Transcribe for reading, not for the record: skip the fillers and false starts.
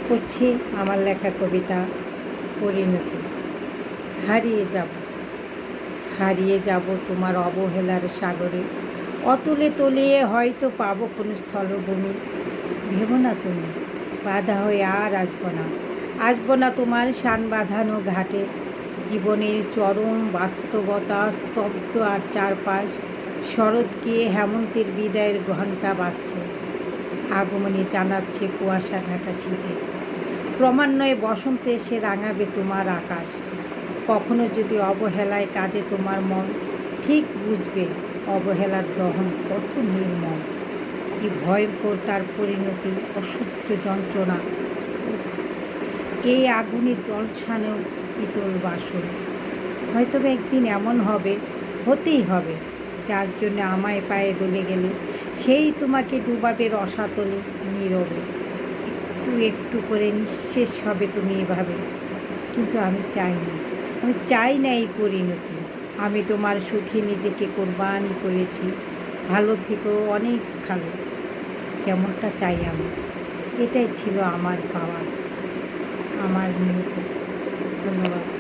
পড়ছি আমার লেখা কবিতা পরিণতি। হারিয়ে যাব তোমার অবহেলার সাগরে, অতলে তলিয়ে হয়তো পাবো কোনো স্থলভূমি। ভেবো না তুমি, বাধা হয়ে আর আসবো না তোমার শান বাঁধানো ঘাটে। জীবনের চরম বাস্তবতা স্তব্ধ আর চারপাশ, শরৎ গিয়ে হেমন্তের বিদায়ের ঘণ্টা বাজছে, আগমনী জানাচ্ছে কুয়াশা ঢাকা শীতে। ক্রমান্বয়ে বসন্তে এসে রাঙাবে তোমার আকাশ। কখনো যদি অবহেলায় কাঁদে তোমার মন, ঠিক বুঝবে অবহেলার দহন কত নির্মম। কি ভয়ঙ্কর তার পরিণতি, অসহ্য যন্ত্রণা। উফ, এই আগুনে জলসানো পিতল বাসন। হয়তো একদিন এমন হতেই হবে, যার জন্য আমায় পায়ে দলে গেলে সেই তোমাকে ডুবাবে রসাতলে নীরবে। একটু একটু করে নিঃশেষ হবে তুমি এভাবে। কিন্তু আমি চাই না এই পরিণতি। আমি তোমার সুখে নিজেকে কোরবানি করেছি। ভালো থেকেও অনেক ভালো, যেমনটা চাই আমি। এটাই ছিল আমার পাওয়া, আমার নিয়তি। ধন্যবাদ।